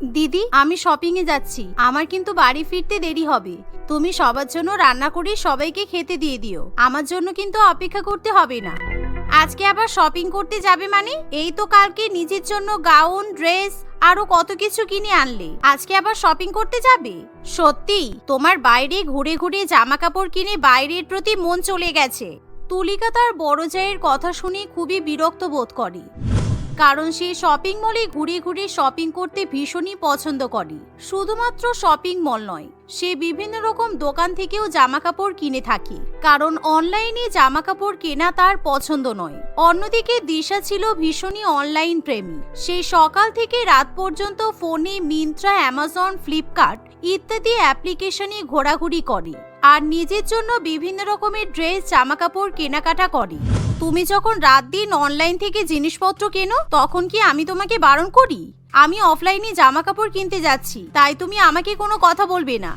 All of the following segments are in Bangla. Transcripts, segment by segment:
দিদি, আমি শপিং এ যাচ্ছি, আমার কিন্তু বাড়ি ফিরতে দেরি হবে। তুমি সবার জন্য রান্না করে সবাইকে খেতে দিয়ে দিও, আমার জন্য কিন্তু অপেক্ষা করতে হবে না। আজকে আবার শপিং করতে যাবে মানে? এই তো কালকে নিজের জন্য গাউন, ড্রেস আরো কত কিছু কিনে আনলে, আজকে আবার শপিং করতে যাবে? সত্যি তোমার বাইরে ঘুরে ঘুরে জামা কাপড় কিনে বাইরের প্রতি মন চলে গেছে। তুলিকা তার বড় জায়ের কথা শুনে খুবই বিরক্ত বোধ করে, কারণ সে শপিং মলে ঘুরে ঘুরে শপিং করতে ভীষণই পছন্দ করে। শুধুমাত্র শপিং মল নয়, সে বিভিন্ন রকম দোকান থেকেও জামা কাপড় কিনে থাকে, কারণ অনলাইনে জামা কাপড় কেনা তার পছন্দ নয়। অন্যদিকে দিশা ছিল ভীষণই অনলাইন প্রেমী। সে সকাল থেকে রাত পর্যন্ত ফোনে মিন্ত্রা, অ্যামাজন, ফ্লিপকার্ট ইত্যাদি অ্যাপ্লিকেশনে ঘোরাঘুরি করে আর নিজের জন্য বিভিন্ন রকমের ড্রেস, জামা কাপড় কেনাকাটা করে। তুমি যখন রাত দিন অনলাইন থেকে জিনিসপত্র কেনো, তখন কি আমি তোমাকে বারণ করি? আমি অফলাইনে জামা কাপড় কিনতে যাচ্ছি, তাই তুমি আমাকে কোনো কথা বলবে না।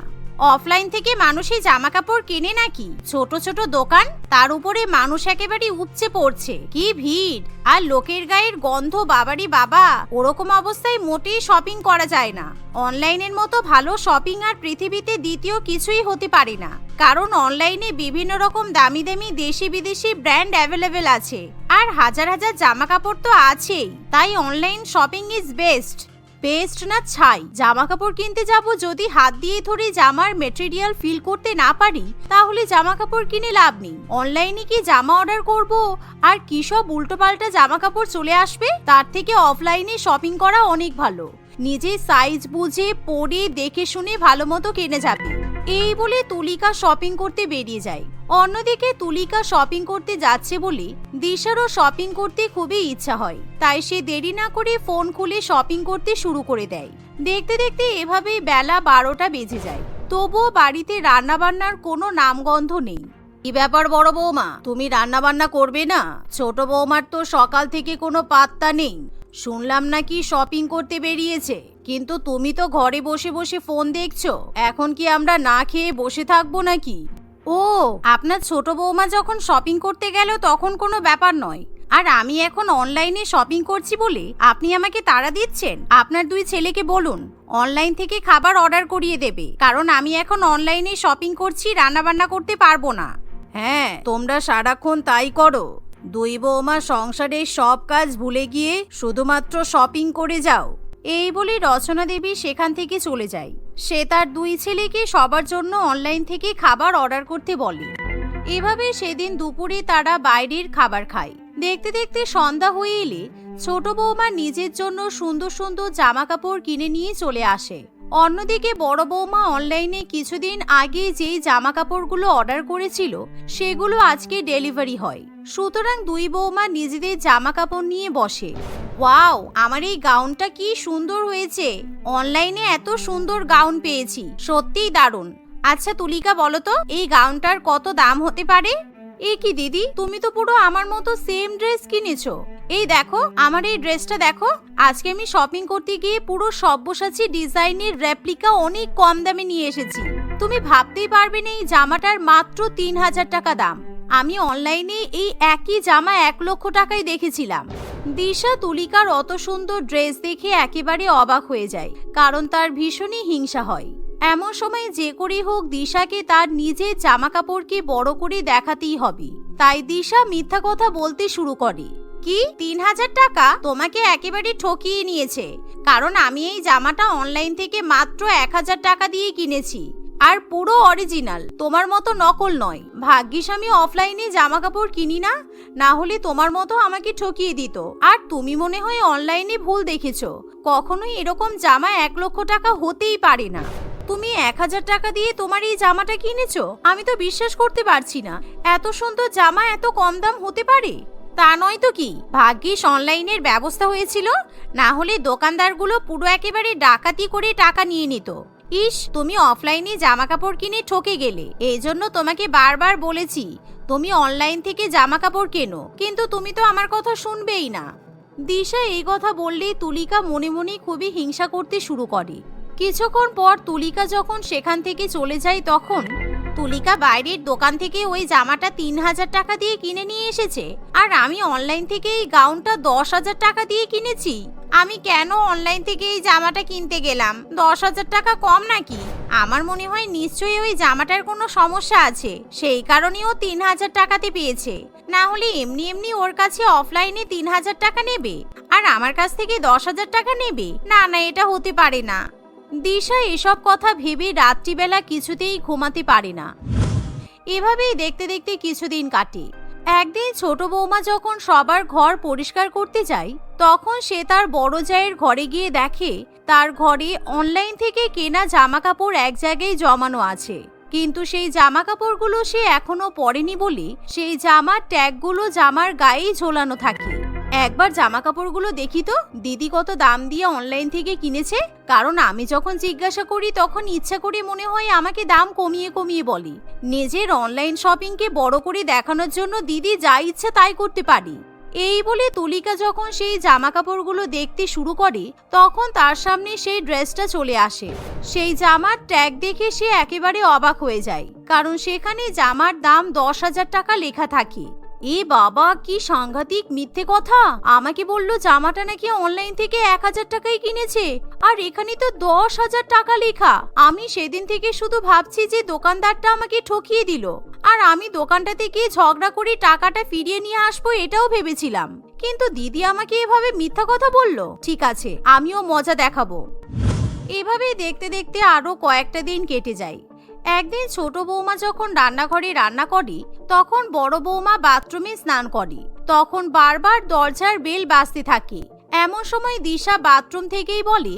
অফলাইন থেকে মানুষই জামা কাপড় কেনে নাকি? ছোট ছোট দোকান, তার উপরে মানুষ একেবারে উপচে পড়ছে, কি ভিড় আর লোকের গায়ের গন্ধ, বাবারি বাবা। ওরকম অবস্থায় মোটেই শপিং করা যায় না। অনলাইনের মতো ভালো শপিং আর পৃথিবীতে দ্বিতীয় কিছুই হতে পারে না, কারণ অনলাইনে বিভিন্ন রকম দামি দামি দেশি বিদেশি ব্র্যান্ড অ্যাভেলেবেল আছে, আর হাজার হাজার জামা কাপড় তো আছেই। তাই online shopping is best. Best না ছাই। জামা কাপড় কিনতে যাব, যদি হাত দিয়ে ধরে জামার মেটেরিয়াল ফিল করতে না পারি, তাহলে জামা কাপড় কিনে লাভ নেই। অনলাইনে কি জামা অর্ডার করব আর কি সব উল্টোপাল্টা জামা কাপড় চলে আসবে, তার থেকে অফলাইনে শপিং করা অনেক ভালো। নিজে সাইজ বুঝে পরে দেখে শুনে ভালো মতো কিনে যাবে। এই বলে তুলিকা শপিং করতে বেরিয়ে যায়। অন্যদিকে তুলিকা শপিং করতে যাচ্ছে বলে দিশারও শপিং করতে খুবই ইচ্ছা হয়, তাই সে দেরি না করে ফোন খুলে শপিং করতে শুরু করে দেয়। দেখতে দেখতে এভাবেই বেলা 12টা বেজে যায়, তবুও বাড়িতে রান্না বান্নার কোনো নামগন্ধ নেই। কি ব্যাপার বড় বৌমা, তুমি রান্না বান্না করবে না? ছোট বৌমার তো সকাল থেকে কোনো পাত্তা নেই। শুনলাম নাকি শপিং করতে বেরিয়েছে, কিন্তু তুমি তো ঘরে বসে বসে ফোন দেখছো। এখন কি আমরা না খেয়ে বসে থাকবো নাকি? ও, আপনার ছোট বৌমা যখন শপিং করতে গেল তখন কোনো ব্যাপার নয়, আর আমি এখন অনলাইনে শপিং করছি বলে আপনি আমাকে তাড়া দিচ্ছেন? আপনার দুই ছেলেকে বলুন অনলাইন থেকে খাবার অর্ডার করিয়ে দেবে, কারণ আমি এখন অনলাইনে শপিং করছি, রান্না বান্না করতে পারবো না। হ্যাঁ, তোমরা সারাক্ষণ তাই করো। দুই বৌমা সংসারের সব কাজ ভুলে গিয়ে শুধুমাত্র শপিং করে যাও। এই বলে রচনা দেবী সেখান থেকে চলে যায়। সে তার দুই ছেলেকে সবার জন্য অনলাইন থেকে খাবার অর্ডার করতে বলে। এভাবে সেদিন দুপুরে তারা বাইরের খাবার খায়। দেখতে দেখতে সন্ধ্যা হয়ে এলে ছোট বৌমা নিজের জন্য সুন্দর সুন্দর জামা কাপড় কিনে নিয়ে চলে আসে। অন্যদিকে বড় বৌমা অনলাইনে কিছুদিন আগে যেই জামা কাপড়গুলো অর্ডার করেছিল সেগুলো আজকে ডেলিভারি হয়। সুতরাং দুই বৌমা নিজেদের জামা কাপড় নিয়ে বসে। ওয়াও, আমার এই গাউনটা কি সুন্দর হয়েছে, অনলাইনে এত সুন্দর গাউন পেয়েছি, সত্যিই দারুণ। আচ্ছা তুলিকা, বলো তো এই গাউনটার কত দাম হতে পারে? এ কি দিদি, তুমি তো পুরো আমার মতো সেম ড্রেস কিনেছো। এই দেখো আমার এই ড্রেসটা দেখো, আজকে আমি শপিং করতে গিয়ে পুরো সব্যসাচী ডিজাইনের রেপ্লিকা অনেক কম দামে নিয়ে এসেছি। তুমি ভাবতেই পারবে না এই জামাটার মাত্র 3000 টাকা দাম। আমি অনলাইনে এই একই জামা 1 লক্ষ টাকায় দেখেছিলাম। দিশা তুলিকার অত সুন্দর ড্রেস দেখে একেবারে অবাক হয়ে যায়, কারণ তার ভীষণই হিংসা হয়। এমন সময় যে করে হোক দিশাকে তার নিজের জামা কাপড়কে বড় করে দেখাতেই হবে। তাই দিশা মিথ্যা কথা বলতে শুরু করে। কি 3000 টাকা? তোমাকে একেবারে ঠকিয়ে নিয়েছে, কারণ আমি এই জামাটা অনলাইন থেকে মাত্র 1000 টাকা দিয়ে কিনেছি, আর পুরো অরিজিনাল, তোমার মতো নকল নয়। ভাগ্যিস আমি অফলাইনে জামা কাপড় কিনি না, না হলে তোমার মতো আমাকে ঠকিয়ে দিত। আর তুমি মনে হয় অনলাইনে ভুল দেখেছো, কখনোই এরকম জামা 1 লক্ষ টাকা হতেই পারে না। তুমি 1000 টাকা দিয়ে তোমার এই জামাটা কিনেছো? আমি তো বিশ্বাস করতে পারছি না, এত সুন্দর জামা এত কম দাম হতে পারে। তা নয় তো কি, ভাগ্যিস অনলাইনের ব্যবস্থা হয়েছিল, না হলে দোকানদারগুলো পুরো একেবারে ডাকাতি করে টাকা নিয়ে নিত। ইস, তুমি অফলাইনে জামা কাপড় কিনে ঠকে গেলে। এই জন্য তোমাকে বারবার বলেছি তুমি অনলাইন থেকে জামা কাপড় কেনো, কিন্তু তুমি তো আমার কথা শুনবেই না। দিশা এই কথা বললেই তুলিকা মনে মনে খুবই হিংসা করতে শুরু করে। কিছুক্ষণ পর তুলিকা যখন সেখান থেকে চলে যায় তখন তুলিকা বাইরের দোকান থেকে ওই জামাটা 3,000 টাকা দিয়ে কিনে নিয়ে এসেছে, আর আমি অনলাইন থেকে এই গাউনটা 10,000 টাকা দিয়ে কিনেছি। আমি কেন অনলাইন থেকে এই জামাটা কিনতে গেলাম? 10,000 টাকা কম নাকি? আমার মনে হয় নিশ্চয়ই ওই জামাটার কোনো সমস্যা আছে, সেই কারণেই ও 3,000 টাকাতে পেয়েছে। না হলে এমনি এমনি ওর কাছে অফলাইনে 3,000 টাকা নেবে আর আমার কাছ থেকে 10,000 টাকা নেবে? না না, এটা হতে পারে না। দিশা এসব কথা ভেবে রাত্রিবেলা কিছুতেই ঘুমাতে পারে না। এভাবেই দেখতে দেখতে কিছুদিন কাটে। একদিন ছোট বৌমা যখন সবার ঘর পরিষ্কার করতে যায়, তখন সে তার বড় জায়ের ঘরে গিয়ে দেখে তার ঘরে অনলাইন থেকে কেনা জামা কাপড় এক জায়গায় জমানো আছে, কিন্তু সেই জামা কাপড়গুলো সে এখনো পরেনি বলে সেই জামার ট্যাগগুলো জামার গায়েই ঝোলানো থাকে। একবার জামা কাপড়গুলো দেখি তো দিদি কত দাম দিয়ে অনলাইন থেকে কিনেছে, কারণ আমি যখন জিজ্ঞাসা করি তখন ইচ্ছা করে মনে হয় আমাকে দাম কমিয়ে কমিয়ে বলে। নিজের অনলাইন শপিংকে বড় করে দেখানোর জন্য দিদি যা ইচ্ছা তাই করতে পারি। এই বলে তুলিকা যখন সেই জামা কাপড়গুলো দেখতে শুরু করে তখন তার সামনে সেই ড্রেসটা চলে আসে। সেই জামার ট্যাগ দেখে সে একেবারে অবাক হয়ে যায়, কারণ সেখানে জামার দাম 10,000 টাকা লেখা থাকে। এ বাবা, কি সাংঘাতিক মিথ্যে কথা! আমাকে বললো জামাটা নাকি অনলাইন থেকে 1,000 টাকায় কিনেছে, আর এখানে তো 10,000 টাকা লেখা। আমি সেদিন থেকে শুধু ভাবছি যে দোকানদারটা আমাকে ঠকিয়ে দিল, আর আমি দোকানটাতে গিয়ে ঝগড়া করে টাকাটা ফিরিয়ে নিয়ে আসবো এটাও ভেবেছিলাম, কিন্তু দিদি আমাকে এভাবে মিথ্যা কথা বলল। ঠিক আছে, আমিও মজা দেখাবো। এভাবেই দেখতে দেখতে আরো কয়েকটা দিন কেটে যায়। একদিন ছোট বৌমা যখন রান্নাঘরে রান্না করে তখন বড় বৌমা বাথরুমে স্নান করে, তখন বারবার দরজার বেল বাজতে থাকে। এমন সময় দিশা বাথরুম থেকেই বলে,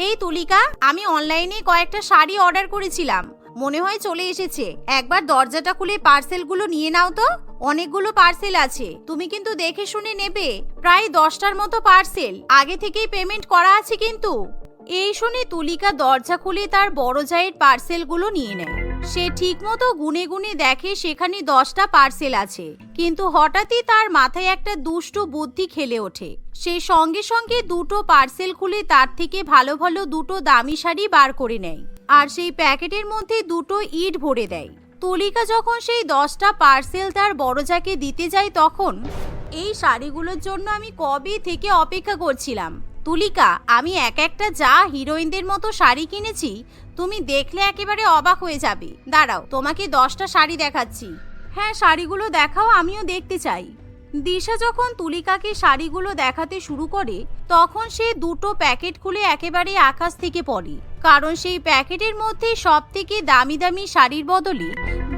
এই তুলিকা, আমি অনলাইনে কয়েকটা শাড়ি অর্ডার করেছিলাম, মনে হয় চলে এসেছে। একবার দরজাটা খুলে পার্সেলগুলো নিয়ে নাও তো। অনেকগুলো পার্সেল আছে, তুমি কিন্তু দেখে শুনে নেবে। প্রায় 10টার মতো পার্সেল, আগে থেকেই পেমেন্ট করা আছে কিন্তু। এই শুনে তুলিকা দরজা খুলে তার বড় জায়ের পার্সেলগুলো নিয়ে নেয়। সে ঠিকমতো গুনে গুনে দেখে সেখানে 10টা পার্সেল আছে, কিন্তু হঠাৎই তার মাথায় একটা দুষ্টু বুদ্ধি খেলে ওঠে। সে সঙ্গে সঙ্গে দুটো পার্সেল খুলে তার থেকে ভালো ভালো দুটো দামি শাড়ি বার করে নেয়, আর সেই প্যাকেটের মধ্যে দুটো ইট ভরে দেয়। তুলিকা যখন সেই 10টা পার্সেল তার বড় জাকে দিতে যায় তখন, এই শাড়িগুলোর জন্য আমি কবে থেকে অপেক্ষা করছিলাম। তুলিকা, আমি এক একটা যা হিরোইনদের মতো শাড়ি কিনেছি, তুমি দেখলে একেবারে অবাক হয়ে যাবে। দাঁড়াও, তোমাকে 10টা শাড়ি দেখাচ্ছি। হ্যাঁ, শাড়িগুলো দেখাও, আমিও দেখতে চাই। দিশা যখন তুলিকাকে শাড়িগুলো দেখাতে শুরু করে তখন সে দুটো প্যাকেট খুলে একেবারে আকাশ থেকে পড়ে, কারণ সেই প্যাকেটের মধ্যে সব থেকে দামি দামি শাড়ির বদলে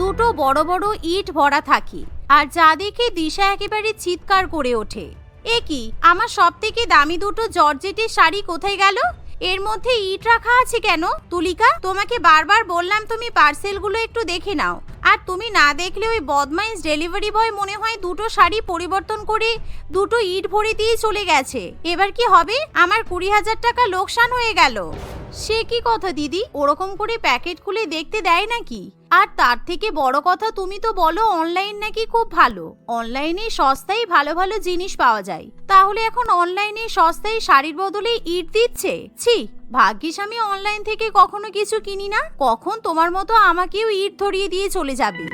দুটো বড় বড় ইট ভরা থাকে। আর যা দেখে দিশা একেবারে চিৎকার করে ওঠে, এ কি, আমার সব থেকে দামি দুটো জর্জেটের শাড়ি কোথায় গেল? এর মধ্যে ইট রাখা আছে কেন? তুলিকা, তোমাকে বারবার বললাম তুমি পার্সেলগুলো একটু দেখে নাও, আর তুমি না দেখলে ওই বদমাইশ ডেলিভারি বয় মনে হয় দুটো শাড়ি পরিবর্তন করে দুটো ইট ভরে দিয়ে চলে গেছে। এবার কি হবে? আমার 20,000 টাকা লোকসান হয়ে গেল। সে কি কথা দিদি, ওরকম করে প্যাকেট খুলে দেখতে দেয় নাকি? আর তার থেকে বড় কথা, তুমি তো বলো অনলাইন নাকি খুব ভালো, অনলাইনে সস্তায় ভালো ভালো জিনিস পাওয়া যায়, তাহলে এখন অনলাইনে সস্তায় শাড়ির বদলে ইট দিচ্ছে? ছি, ভাগ্যিস আমি অনলাইন থেকে কখনো কিছু কিনি না, কখন তোমার মতো আমাকেও ইট ধরিয়ে দিয়ে চলে যাবে।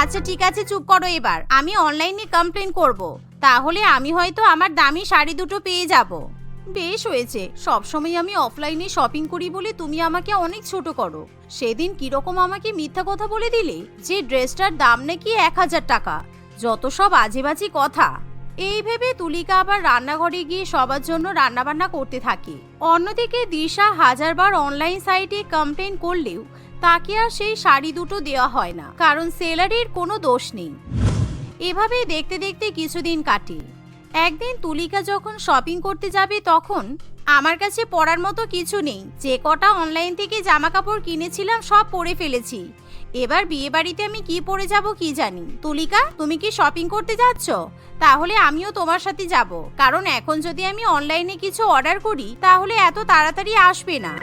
আচ্ছা ঠিক আছে, চুপ করো এবার, আমি অনলাইনে কমপ্লেন করব, তাহলে আমি হয়তো আমার দামি শাড়ি দুটো পেয়ে যাব। বেশ হয়েছে, সবসময় আমি অফলাইনে শপিং করি বলে তুমি আমাকে অনেক ছোট করো। সেদিন কিরকম আমাকে মিথ্যা কথা বলে দিলে যে ড্রেসটার দাম নাকি 1,000 টাকা। যত সব আজেবাজি কথা। এই ভেবে তুলিকা আবার রান্নাঘরে গিয়ে সবার জন্য রান্নাবান্না করতে থাকে। অন্যদিকে দিশা হাজারবার অনলাইন সাইটে কমপ্লেন করলেও তাকে আর সেই শাড়ি দুটো দেওয়া হয় না, কারণ সেলারের কোনো দোষ নেই। এভাবেই দেখতে দেখতে কিছুদিন কাটে। একদিন তুলিকা যখন শপিং করতে যাবে তখন, আমার কাছে পরার মতো কিছু নেই, যে কটা অনলাইন থেকে জামা কাপড় কিনেছিলাম সব পরে ফেলেছি, এবার বিয়ে বাড়িতে আমি কি পরে যাব কি জানি। তুলিকা, তুমি কি শপিং করতে যাচ্ছ? তাহলে আমিও তোমার সাথে যাব, কারণ এখন যদি আমি অনলাইনে কিছু অর্ডার করি তাহলে এত তাড়াতাড়ি আসবে না।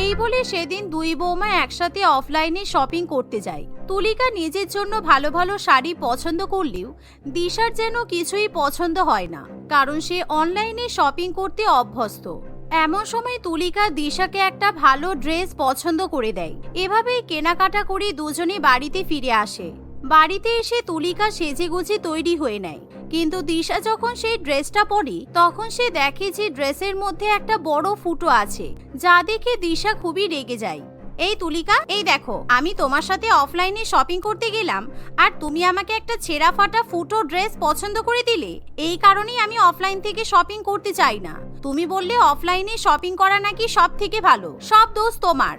এই বলে সেদিন দুই বৌমা একসাথে অফলাইনে শপিং করতে যায়। তুলিকা নিজের জন্য ভালো ভালো শাড়ি পছন্দ করলেও দিশার যেন কিছুই পছন্দ হয় না, কারণ সে অনলাইনে শপিং করতে অভ্যস্ত। এমন সময় তুলিকা দিশাকে একটা ভালো ড্রেস পছন্দ করে দেয়। এভাবেই কেনাকাটা করে দুজনে বাড়িতে ফিরে আসে। বাড়িতে এসে তুলিকা সেজেগুজে তৈরি হয়ে নেয়, কিন্তু দিশা যখন সেই ড্রেসটা পরে তখন সে দেখে যে ড্রেসের মধ্যে একটা বড় ফুটো আছে, যা দেখে দিশা খুবই রেগে যায়। এই তুলিকা, এই দেখো, আমি তোমার সাথে অফলাইনে শপিং করতে গেলাম আর তুমি আমাকে একটা ছেঁড়া ফাটা ফুটো ড্রেস পছন্দ করে দিলে। এই কারণেই আমি অফলাইন থেকে শপিং করতে চাই না। তুমি বললে অফলাইনে শপিং করা নাকি সব থেকে ভালো, সব দোষ তোমার।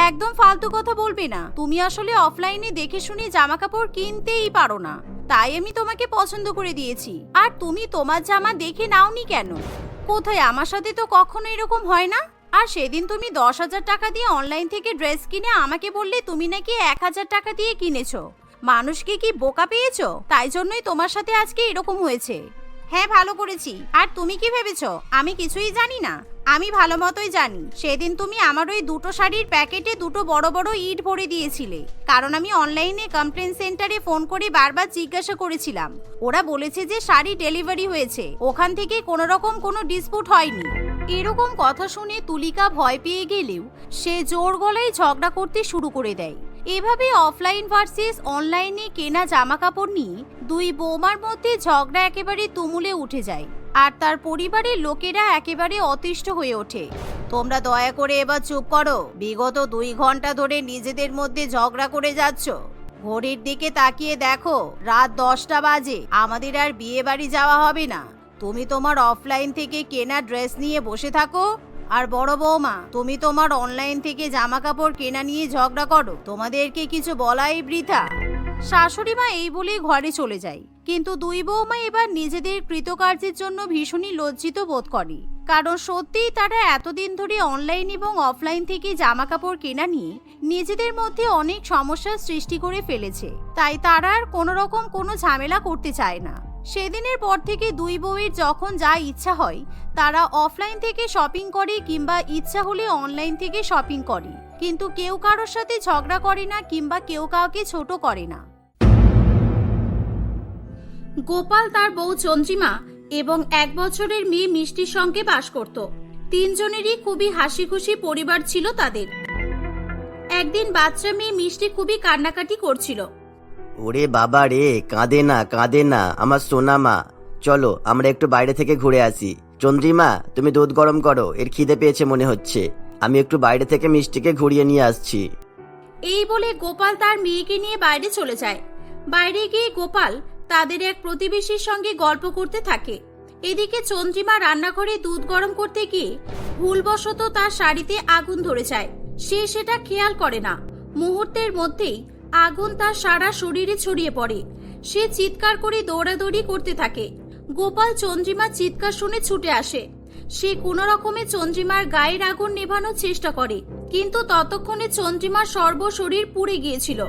একদম ফালতু কথা বলবে না। তুমি আসলে অফলাইনে দেখে শুনে জামা কাপড় কিনতেই পারো না, তাই আমি তোমাকে পছন্দ করে দিয়েছি। আর তুমি তোমার জামা দেখে নাওনি কেন? কোথায়? আমার সাথে তো কখনো এরকম হয় না। আর সেদিন তুমি 10,000 টাকা দিয়ে অনলাইন থেকে ড্রেস কিনে আমাকে বললে তুমি নাকি 1,000 টাকা দিয়ে কিনেছো। মানুষকে কি বোকা পেয়েছো? তাই জন্যই তোমার সাথে আজকে এরকম হয়েছে। হ্যাঁ, ভালো করেছি। আর তুমি কি ভেবেছো আমি কিছুই জানি না? আমি ভালো মতোই জানি। সেদিন তুমি আমার ওই দুটো শাড়ির প্যাকেটে দুটো বড় বড় ইট ভরে দিয়েছিলে, কারণ আমি অনলাইনে কমপ্লেন সেন্টারে ফোন করে বারবার জিজ্ঞাসা করেছিলাম। ওরা বলেছে যে শাড়ি ডেলিভারি হয়েছে, ওখান থেকে কোনো রকম কোনো ডিসপুট হয়নি। এরকম কথা শুনে তুলিকা ভয় পেয়ে গেলেও সে জোর গলায় ঝগড়া করতে শুরু করে দেয়। এভাবে অফলাইন ভার্সেস অনলাইনে কেনা জামা কাপড় নিয়ে দুই বৌমার মধ্যে ঝগড়া একেবারে তুমুলে উঠে যায়, আর তার পরিবারের লোকেরা একেবারে অতিষ্ঠ হয়ে ওঠে। তোমরা দয়া করে এবার চুপ করো। বিগত 2 ঘন্টা ধরে নিজেদের মধ্যে ঝগড়া করে যাচ্ছ। ঘড়ির দিকে তাকিয়ে দেখো, রাত 10টা বাজে। আমাদের আর বিয়ে বাড়ি যাওয়া হবে না। তুমি তোমার অফলাইন থেকে কেনা ড্রেস নিয়ে বসে থাকো, আর বড় বৌমা তুমি তোমার অনলাইন থেকে জামা কাপড় কেনা নিয়ে ঝগড়া করো। তোমাদেরকে কিছু বলাই বৃথা। শাশুড়ি মা এই বলে ঘরে চলে যায়, কিন্তু দুই বৌমা এবার নিজেদের কৃতকার্যের জন্য ভীষণই লজ্জিত বোধ করে, কারণ সত্যিই তারা এতদিন ধরে অনলাইন এবং অফলাইন থেকে জামা কাপড় কেনা নিয়ে নিজেদের মধ্যে অনেক সমস্যার সৃষ্টি করে ফেলেছে। তাই তারা আর কোনো রকম কোনো ঝামেলা করতে চায় না। সেদিনের পর থেকে দুই বউয়ের যখন যা ইচ্ছা হয় তারা অফলাইন থেকে শপিং করে কিংবা ইচ্ছা হলে অনলাইন থেকে শপিং করে, কিন্তু কেউ কারোর সাথে ঝগড়া করে না কিংবা কেউ কাউকে ছোট করে না। গোপাল, তার বউ চন্দ্রিমা এবং 1 বছরের মেয়ে মিষ্টির সঙ্গে বাস করত। 3 জনেরই খুবই হাসি খুশি পরিবার ছিল তাদের। একদিন বাচ্চা মেয়ে মিষ্টি খুবই কান্নাকাটি করছিল। ওরে বাবা রে, কাঁদে না আমার সোনা মা। চলো আমরা একটু বাইরে থেকে ঘুরে আসি। চন্দ্রিমা, তুমি দুধ গরম করো, এর খিদে পেয়েছে মনে হচ্ছে। আমি একটু বাইরে থেকে মিষ্টিকে ঘুরিয়ে নিয়ে আসছি। এই বলে গোপাল তার মেয়েকে নিয়ে বাইরে চলে যায়। বাইরে গিয়ে গোপাল তাদের এক প্রতিবেশীর সঙ্গে গল্প করতে থাকে। এদিকে চন্দ্রিমা রান্নাঘরে দুধ গরম করতে গিয়ে ভুলবশত তার শাড়িতে আগুন ধরে যায়। সে সেটা খেয়াল করে না। মুহূর্তের মধ্যেই আগুন তার সারা শরীরে ছড়িয়ে পড়ে। সে চিৎকার করে দৌড়াদৌড়ি করতে থাকে। গোপাল চন্দ্রিমার চিৎকার শুনে ছুটে আসে। সে কোনো রকমে চন্দ্রিমার গায়ের আগুন নেভানোর চেষ্টা করে, কিন্তু ততক্ষণে চন্দ্রিমার সর্বশরীর পুড়ে গিয়েছিল।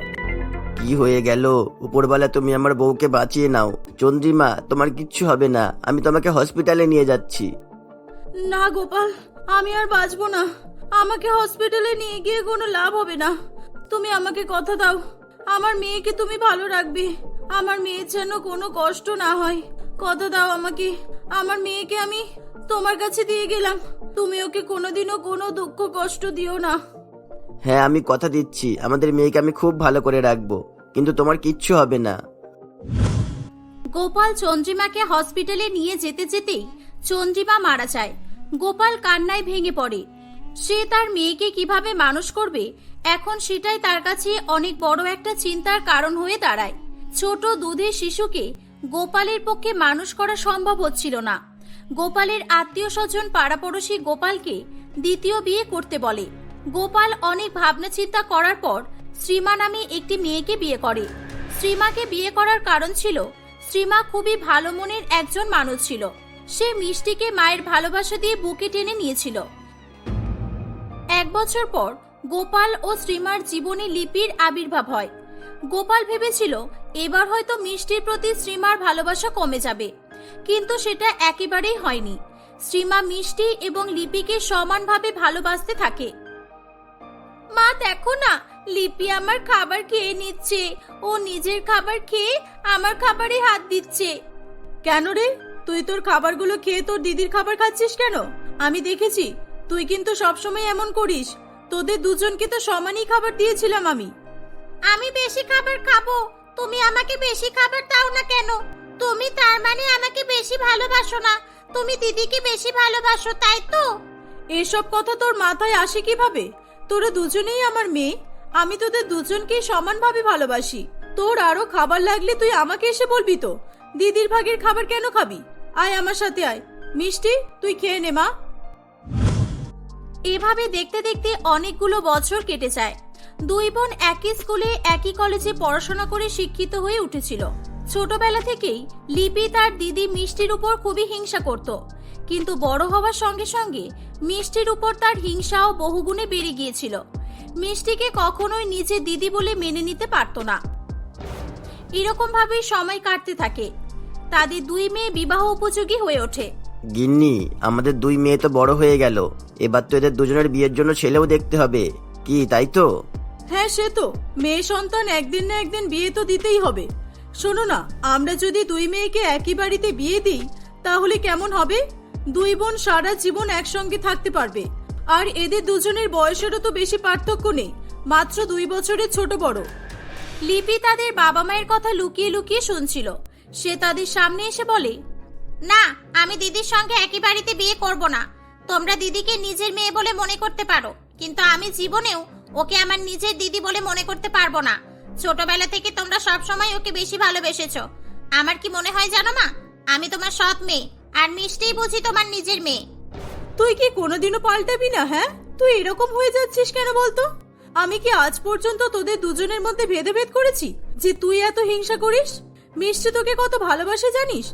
কি হয়ে গেল? উপরবেলা তুমি আমার বউকে বাঁচিয়ে নাও। চন্দ্রিমা, তোমার কিচ্ছু হবে না, আমি তোমাকে হসপিটালে নিয়ে যাচ্ছি। না গোপাল, আমি আর বাঁচবো না। আমাকে হসপিটালে নিয়ে গিয়ে কোনো লাভ হবে না। তুমি আমাকে কথা দাও, আমার মেয়েকে তুমি ভালো রাখবে। আমার মেয়ের যেন কোনো কষ্ট না হয়। কথা দাও আমাকে। আমার মেয়েকে আমি তোমার কাছে দিয়ে গেলাম, তুমি ওকে কোনোদিনও কোনো দুঃখ কষ্ট দিও না। হ্যাঁ, আমি কথা দিচ্ছি, আমাদের মেয়েকে আমি খুব ভালো করে রাখবো, কিন্তু তোমার কিচ্ছু হবে না। গোপাল চন্দ্রিমাকে হসপিটালে নিয়ে যেতে যেতেই চন্দ্রিমা মারা যায়। গোপাল কান্নায় ভেঙে পড়ে। সে তার মেয়েকে কিভাবে মানুষ করবে, এখন সেটাই তার কাছে অনেক বড় একটা চিন্তার কারণ হয়ে দাঁড়ায়। ছোট দুধের শিশুকে গোপালের পক্ষে মানুষ করা সম্ভব হচ্ছিল না। গোপালের আত্মীয় স্বজন পাড়াপড়শি গোপালকে দ্বিতীয় বিয়ে করতে বলে। গোপাল অনেক ভাবনা চিন্তা করার পর শ্রীমা নামে একটি মেয়েকে বিয়ে করে। শ্রীমাকে বিয়ে করার কারণ ছিল শ্রীমা খুবই ভালো মনের একজন মানুষ ছিল। সে মিষ্টিকে মায়ের ভালোবাসা দিয়ে বুকে টেনে নিয়েছিল। 1 বছর পর গোপাল ও শ্রীমার জীবনে লিপির আবির্ভাব হয়। গোপাল ভেবেছিল এবার হয়তো মিষ্টির প্রতি শ্রীমার ভালোবাসা কমে যাবে, কিন্তু সেটা একেবারেই হয়নি। শ্রীমা মিষ্টি এবং লিপিকে সমানভাবে ভালোবাসতে থাকে। মা দেখো না, লিপি আমার খাবার খেয়ে নিচ্ছে। ও নিজের খাবার খেয়ে আমার খাবারে হাত দিচ্ছে। কেন রে, তুই তোর খাবারগুলো খেয়ে তোর দিদির খাবার খাচ্ছিস কেন? আমি দেখেছি তুই কিন্তু সবসময় এমন করিস। তোদের দুজনকে তো সমানই খাবার দিয়েছিলাম আমি। আমি বেশি খাবার খাবো, তুমি আমাকে বেশি খাবার দাও না কেন? তুমি তার মানে আমাকে বেশি ভালোবাসো না, তুমি দিদিকে বেশি ভালোবাসো, তাই তো? এসব কথা তোর মাথায় আসে কিভাবে? তোরা দুজনেই আমার মেয়ে, আমি তোদের দুজনকেই সমানভাবে ভালোবাসি। তোর আরো খাবার লাগলে তুই আমাকে এসে বলবি তো। দিদির ভাগের খাবার কেন খাবি? আয় আমার সাথে আয়। মিষ্টি, তুই খেয়ে নে মা। এভাবে দেখতে দেখতে অনেকগুলো বছর কেটে যায়। দুই বোন একই স্কুলে একই কলেজে পড়াশোনা করে শিক্ষিত হয়ে উঠেছিল। ছোটবেলা থেকেই লিপি তার দিদি মিষ্টির উপর খুবই হিংসা করত, কিন্তু বড় হওয়ার সঙ্গে সঙ্গে মিষ্টির উপর তার হিংসাও বহুগুণে বেড়ে গিয়েছিল। মিষ্টিকে কখনোই নিজের দিদি বলে মেনে নিতে পারত না। এরকম ভাবেই সময় কাটতে থাকে। তাদের দুই মেয়ে বিবাহ উপযোগী হয়ে ওঠে। গিন্নি, আমাদের দুই মেয়ে তো বড় হয়ে গেল, এবার তো এদের দুজনের বিয়ের জন্য ছেলেও দেখতে হবে, কি তাই তো? হ্যাঁ, সে তো। মেয়ে সন্তান একদিন না একদিন বিয়ে তো দিতেই হবে। শোনো না, আমরা যদি দুই মেয়েকে একই বাড়িতে বিয়ে দিই তাহলে কেমন হবে? দুই বোন সারা জীবন একসঙ্গে থাকতে পারবে। আর এদের দুজনের বয়সেরও তো বেশি পার্থক্য নেই, মাত্র 2 বছরের ছোট বড়। লিপি তাদের বাবা মায়ের কথা লুকিয়ে লুকিয়ে শুনছিল। সে তাদের সামনে এসে বলে, না, আমি দিদির সঙ্গে একই বাড়িতে বিয়ে করব না। তোমরা দিদিকে নিজের মেয়ে বলে মনে করতে পারো, কিন্তু আমি জীবনেও ওকে আমার নিজের দিদি বলে মনে করতে পারবো না। ছোটবেলা থেকে তোমরা সব সময় ওকে বেশি ভালোবেসেছো। আমার কি মনে হয় জানো মা, আমি তোমার সৎ মেয়ে, আর মিষ্টিই বুঝি তোমার নিজের মেয়ে। তুই কি কোনোদিনও পাল্টাবি না? হ্যাঁ, তুই এরকম হয়ে যাচ্ছিস কেন বলতো? আমি কি আজ পর্যন্ত তোদের দুজনের মধ্যে ভেদাভেদ করেছি যে তুই এত হিংসা করিস? মিষ্টি তোকে কত ভালোবাসে জানিস?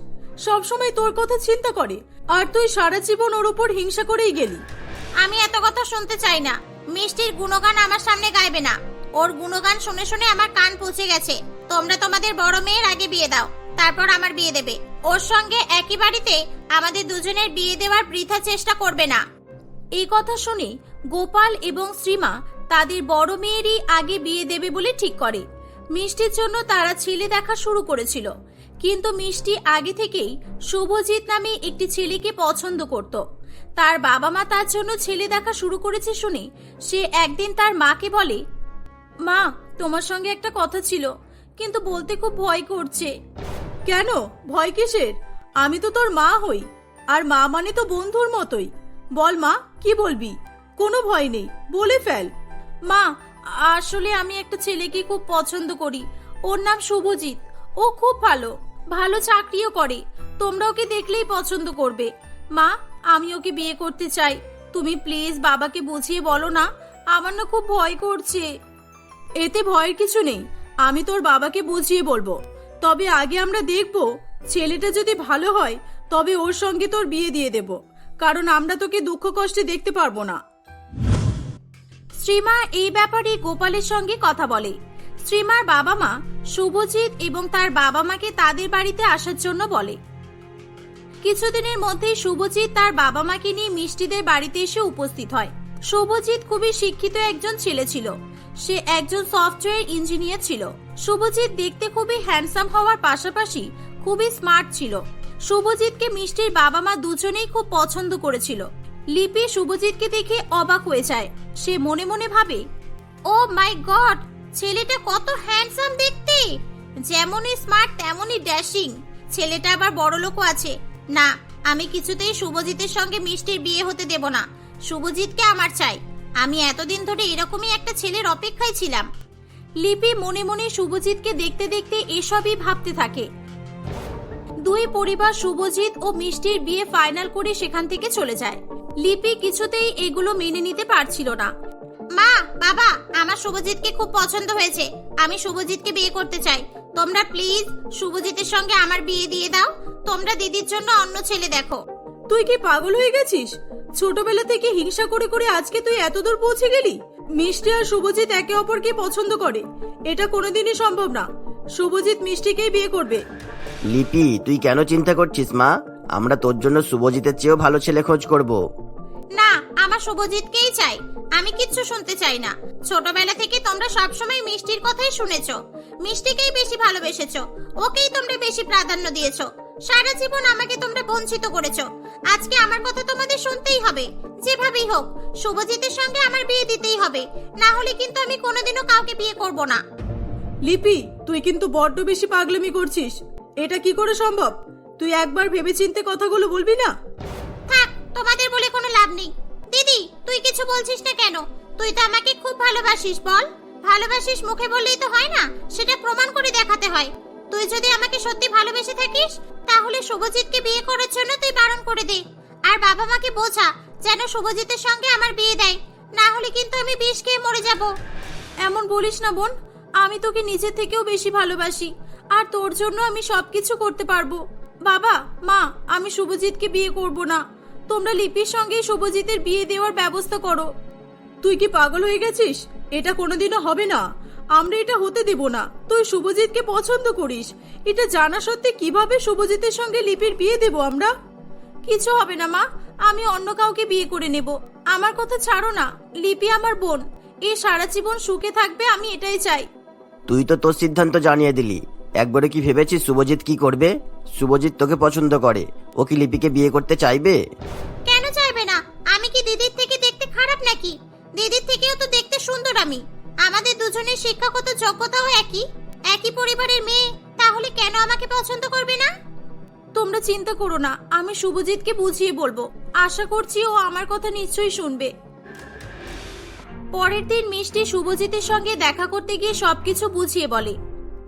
সব সময় তোর কথা চিন্তা করে, আর তুই সারা জীবন ওর উপর হিংসা করেই গেলি। আমি এত কথা শুনতে চাই না। মিষ্টির গুণগান আমার সামনে গাইবে না। ওর গুণগান শুনে শুনে আমার কান পচে গেছে। তোমরা তোমাদের বড় মেয়ের আগে বিয়ে দাও, তারপর আমার বিয়ে দেবে। ওর সঙ্গে একই বাড়িতে আমাদের দুজনের বিয়ে দেওয়ার বৃথা চেষ্টা করবে না। এই কথা শুনে গোপাল এবং শ্রীমা তাদের বড় মেয়েরই আগে বিয়ে দেবে বলে ঠিক করে। মিষ্টির জন্য তারা ছেলে দেখা শুরু করেছিল, কিন্তু মিষ্টি আগে থেকেই শুভজিৎ নামে একটি ছেলেকে পছন্দ করত। তার বাবা মা তার জন্য ছেলে দেখা শুরু করেছে শুনে সে একদিন তার মাকে বলে, মা, তোমার সঙ্গে একটা কথা ছিল, কিন্তু বলতে খুব ভয় করছে। কেন ভয় কিসের? আমি তো তোর মা হই, আর মা মানে তো বন্ধুর মতোই। বল মা, কি বলবি? কোনো ভয় নেই, বলে ফেল। মা, আসলে আমি একটা ছেলেকে খুব পছন্দ করি। ওর নাম শুভজিৎ। ও খুব ভালো, ভালো চাকরিও করে। তোমরা ওকে দেখলেই পছন্দ করবে। মা, আমি ওকে বিয়ে করতে চাই। তুমি প্লিজ বাবাকে বুঝিয়ে বলো না, আমার না খুব ভয় করছে। এতে ভয়ের কিছু নেই, আমি তোর বাবাকে বুঝিয়ে বলবো। তবে আগে আমরা দেখব ছেলেটা যদি ভালো হয় তবে ওর সঙ্গে তোর বিয়ে দিয়ে দেব, কারণ আমরা তোকে দুঃখ কষ্টে দেখতে পারবো না। শ্রীমা এই ব্যাপারে গোপালের সঙ্গে কথা বলে। শ্রীমার বাবা মা শুভজিৎ এবং তার বাবা মাকে তাদের বাড়িতে আসার জন্য বলে। কিছুদিনের মধ্যেই শুভজিৎ তার বাবা মাকে নিয়ে মিষ্টিদের বাড়িতে এসে উপস্থিত হয়। শুভজিৎ খুবই শিক্ষিত একজন ছেলে ছিল। সে একজন সফটওয়্যার ইঞ্জিনিয়ার ছিল। শুভজিৎ দেখতে খুবই হ্যান্ডসাম হওয়ার পাশাপাশি খুবই স্মার্ট ছিল। শুভজিৎকে মিষ্টির বাবা মা দুজনেই খুব পছন্দ করেছিল। লিপি শুভজিৎকে দেখে অবাক হয়ে যায়। সে মনে মনে ভাবে, ও মাই গড, ছেলেটা কত হ্যান্ডসাম দেখতে, যেমনই স্মার্ট তেমনই ড্যাশিং। ছেলেটা আবার বড়লোকও আছে। না, আমি কিছুতেই শুভজিতের সঙ্গে মিষ্টির বিয়ে হতে দেব না। শুভজিৎকে আমার চাই। আমি এতদিন ধরে এরকমই একটা ছেলের অপেক্ষায় ছিলাম। লিপি মনে মনে শুভজিৎকে দেখতে দেখতে এসবই ভাবতে থাকে। দুই পরিবার শুভজিৎ ও মিষ্টির বিয়ে ফাইনাল করে সেখান থেকে চলে যায়। লিপি কিছুতেই এগুলো মেনে নিতে পারছিল না। মা, বাবা, আমার শুভজিৎকে খুব পছন্দ হয়েছে। আমি শুভজিৎকে বিয়ে করতে চাই। তোমরা প্লিজ শুভজিতের সঙ্গে আমার বিয়ে দিয়ে দাও। তোমরা দিদির জন্য অন্য ছেলে দেখো। তুই কি পাগল হয়ে গেছিস? ছোটবেলা থেকে হিংসা করে করে আজকে তুই এতদূর পৌঁছে গেলি? মিষ্টি আর শুভজিৎ একে অপরকে পছন্দ করে, এটা কোনোদিনই সম্ভব না। শুভজিৎ মিষ্টিকেই বিয়ে করবে। লিপি, তুই কেন চিন্তা করছিস মা? আমরা তোর জন্য শুভজিতের চেয়েও ভালো ছেলে খোঁজ করব। না, আমার শুভজিৎকেই চাই। আমি কিচ্ছু শুনতে চাই না। ছোটবেলা থেকে তোমরা সবসময় মিষ্টির কথাই শুনেছো। মিষ্টিকেই বেশি ভালোবেসেছো, ওকেই তোমরা বেশি প্রাধান্য দিয়েছো। সারা জীবন আমাকে তোমরা বঞ্চিত করেছো, আজকে আমার কথা তোমাদের শুনতেই হবে। যেভাবেই হোক শুভজিতের সঙ্গে আমার বিয়ে দিতেই হবে, না হলে কিন্তু আমি কোনোদিনও কাউকে বিয়ে করব না। লিপি, তুই কিন্তু বড্ড বেশি পাগলামি করছিস। এটা কি করে সম্ভব? তুই একবার ভেবেচিন্তে কথাগুলো বলবি না? থাক, তোমাদের বলে কোনো লাভ নেই। দিদি, তুই কিছু বলছিস না কেন? তুই তো আমাকে খুব ভালোবাসিস, বল। ভালোবাসিস মুখে বললেই তো হয় না, সেটা প্রমাণ করে দেখাতে হয়। তুই যদি আমাকে সত্যি ভালোবেসে থাকিস তাহলে শুভজিৎকে বিয়ে করার জন্য তুই বারণ করে দে, আর বাবা মাকে বোঝা যেন শুভজিতের সঙ্গে আমার বিয়ে দেয়, না হলে কিন্তু আমি বিষ খেয়ে মরে যাব। এমন বলিস না বোন, আমি তোকে নিজের থেকেও বেশি ভালোবাসি, আর তোর জন্য আমি সবকিছু করতে পারবো। বাবা মা, আমি শুভজিৎকে বিয়ে করব না। তোমরা লিপির সঙ্গে শুভজিতের বিয়ে দেওয়ার ব্যবস্থা করো। তুই কি পাগল হয়ে গেছিস? এটা কোনোদিনও হবে না, আমরা এটা হতে দেব না। তুই শুভজিৎকে পছন্দ করিস, এটা জানা সত্ত্বে কিভাবে শুভজিতের সঙ্গে লিপির বিয়ে দেব আমরা? কিছু হবে না মা, আমি অন্য কাউকে বিয়ে করে নেব। আমার কথা ছাড়ো না, লিপি আমার বোন, এ সারা জীবন সুখে থাকবে, আমি এটাই চাই। তুই তো তোর সিদ্ধান্ত জানিয়ে দিলি। একবারে কি ভেবেছিস শুভজিৎ কি করবে? শুভজিৎ তোকে পছন্দ করে, ও কি লিপিকে বিয়ে করতে চাইবে? কেন চাইবে না? আমি কি দিদির থেকে দেখতে খারাপ নাকি? দিদির থেকেও তো দেখতে সুন্দর আমি। আমাদের দুজনের শিক্ষাগত যোগ্যতাও একই, একই পরিবারের মেয়ে, তাহলে কেন আমাকে পছন্দ করবে না? তোমরা চিন্তা করো না, আমি শুভজিৎকে বুঝিয়ে বলবো। আশা করছি ও আমার কথা নিশ্চয়ই শুনবে। পরের দিন মিষ্টি শুভজিতের সঙ্গে দেখা করতে গিয়ে সবকিছু বুঝিয়ে বলে।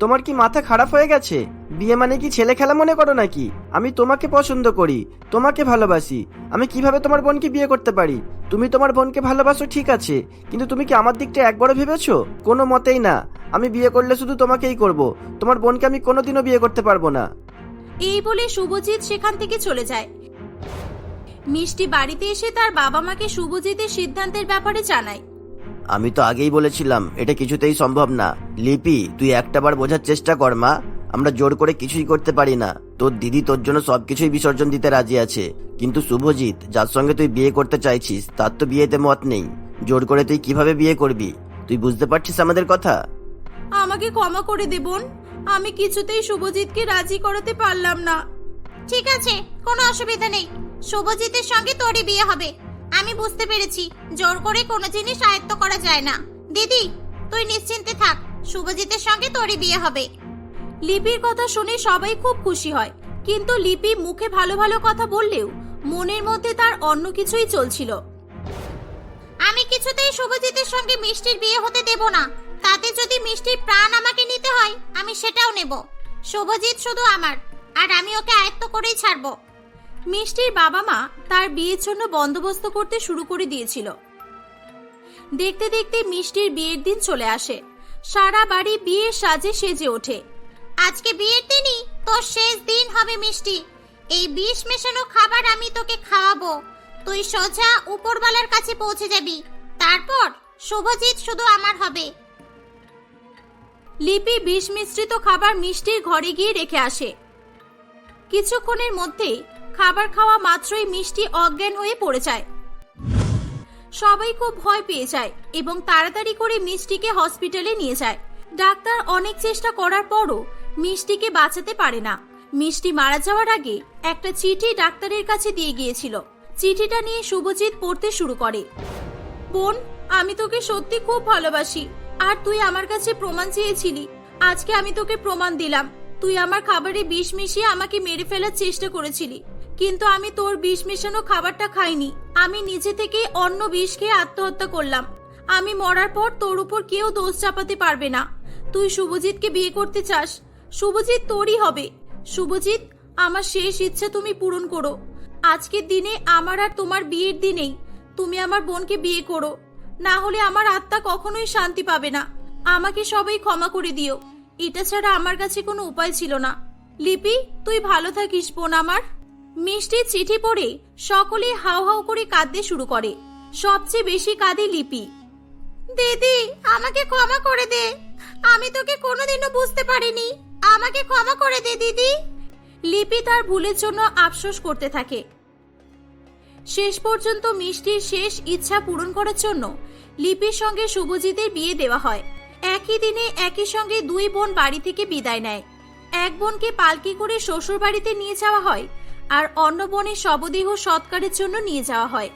তোমার কি মাথা খারাপ হয়ে গেছে? বিয়ে মানে কি ছেলে খেলা মনে করো নাকি? আমি তোমাকে পছন্দ করি, তোমাকে ভালোবাসি। আমি কিভাবে তোমার বোনকে বিয়ে করতে পারি? তুমি তোমার বোনকে ভালোবাসো ঠিক আছে, কিন্তু তুমি কি আমার দিকটা একবারও ভেবেছো? কোনো মতেই না। আমি বিয়ে করলে শুধু তোমাকেই করব, তোমার বোনকে আমি কোনোদিনও বিয়ে করতে পারবো না। এই বলে শুভজিৎ সেখান থেকে চলে যায়। মিষ্টি বাড়িতে এসে তার বাবা মাকে শুভজিতের সিদ্ধান্তের ব্যাপারে জানায়। আমি তো আগেই বলেছিলাম এটা কিছুতেই সম্ভব না। লিপি, তুই একটাবার বোঝার চেষ্টা কর মা, আমরা জোর করে কিছুই করতে পারি না। তোর দিদি তোর জন্য সবকিছুই বিসর্জন দিতে রাজি আছে, কিন্তু শুভজিৎ যার সঙ্গে তুই বিয়ে করতে চাইছিস তার তো বিয়েতে মত নেই। জোর করে তুই কিভাবে বিয়ে করবি? তুই বুঝতে পারছিস আমাদের কথা? আমাকে ক্ষমা করে দে বোন, আমি কিছুতেই শুভজিৎকে রাজি করাতে পারলাম না। ঠিক আছে, কোনো অসুবিধা নেই, শুভজিতের সঙ্গে তোরই বিয়ে হবে। আমি বুঝতে পেরেছি জোর করে কোনো জিনিস আয়ত্ত করা যায় না। দিদি, তুই নিশ্চিন্তে থাক, শুভজিতের সঙ্গে তোরই বিয়ে হবে। লিপির কথা শুনে সবাই খুব খুশি হয়, কিন্তু লিপি মুখে ভালো ভালো কথা বললেও মনের মধ্যে তার অন্য কিছুই চলছিল। আমি কিছুতেই শুভজিতের সঙ্গে মিষ্টির বিয়ে হতে দেব না। তাতে যদি মিষ্টির প্রাণ আমাকে নিতে হয় আমি সেটাও নেব। শুভজিৎ শুধু আমার, আর আমি ওকে আয়ত্ত করেই ছাড়বো। মিষ্টির বাবা মা তার বিয়ের জন্য বন্দোবস্ত করতে শুরু করে দিয়েছিল। দেখতে দেখতে মিষ্টির বিয়ের দিন চলে আসে। সারা বাড়ি বিয়ের সাজে সেজে ওঠে। আজকে বিয়ের দিনই তোর শেষ দিন হবে মিষ্টি। এই বিষ মেশানো খাবার আমি তোকে খাওয়াবো। তুই সোজা উপরওয়ালার কাছে পৌঁছে যাবি, তারপর শুভজিৎ শুধু আমার হবে। লিপি বিষ মিশ্রিত খাবার মিষ্টির ঘরে গিয়ে রেখে আসে। কিছুক্ষণের মধ্যেই খাবার খাওয়া মাত্রই মিষ্টি অজ্ঞান হয়ে পড়ে যায়। সবাই খুব ভয় পেয়ে যায় এবং তাড়াতাড়ি করে মিষ্টিকে হসপিটালে নিয়ে যায়। ডাক্তার অনেক চেষ্টা করার পরও মিষ্টিকে বাঁচাতে পারে না। মিষ্টি মারা যাওয়ার আগে একটা চিঠি ডাক্তারের কাছে দিয়ে গিয়েছিল। চিঠিটা নিয়ে শুভজিৎ পড়তে শুরু করে। বোন, আমি তোকে সত্যি খুব ভালোবাসি, আর তুই আমার কাছে প্রমাণ চেয়েছিলি। আজকে আমি তোকে প্রমাণ দিলাম। তুই আমার খাবারে বিষ মিশিয়ে আমাকে মেরে ফেলার চেষ্টা করেছিলি, কিন্তু আমি তোর বিষ মেশানো খাবারটা খাইনি। আমি নিজে থেকে অন্য বিষ খেয়ে আত্মহত্যা করলাম। আমি মরার পর তোর উপর কেউ দোষ চাপাতে পারবে না। তুই শুভজিৎকে বিয়ে করতে চাস, শুভজিৎ তোরই হবে। শুভজিৎ, আমার শেষ ইচ্ছা তুমি পূরণ করো। আজকের দিনে আমার আর তোমার বিয়ের দিনেই তুমি আমার বোনকে বিয়ে করো, না হলে আমার আত্মা কখনোই শান্তি পাবে না। আমাকে সবাই ক্ষমা করে দিও, এটা ছাড়া আমার কাছে কোনো উপায় ছিল না। লিপি, তুই ভালো থাকিস বোন আমার। মিষ্টির চিঠি পড়ে সকলে হাউ হাউ করে কাঁদতে শুরু করে। সবচেয়ে বেশি কাঁদে লিপি। দিদি, আমাকে ক্ষমা করে দে, আমি তোকে কোনোদিনও বুঝতে পারিনি। আমাকে ক্ষমা করে দে দিদি। লিপি তার ভুলের জন্য আফসোস করতে থাকে। শেষ পর্যন্ত মিষ্টির শেষ ইচ্ছা পূরণ করার জন্য লিপির সঙ্গে শুভজিতের বিয়ে দেওয়া হয়। একই দিনে একই সঙ্গে দুই বোন বাড়ি থেকে বিদায় নেয়। এক বোনকে পালকি করে শ্বশুর বাড়িতে নিয়ে যাওয়া হয় আর অন্য বোনের শবদেহ সৎকারের জন্য নিয়ে যাওয়া হয়।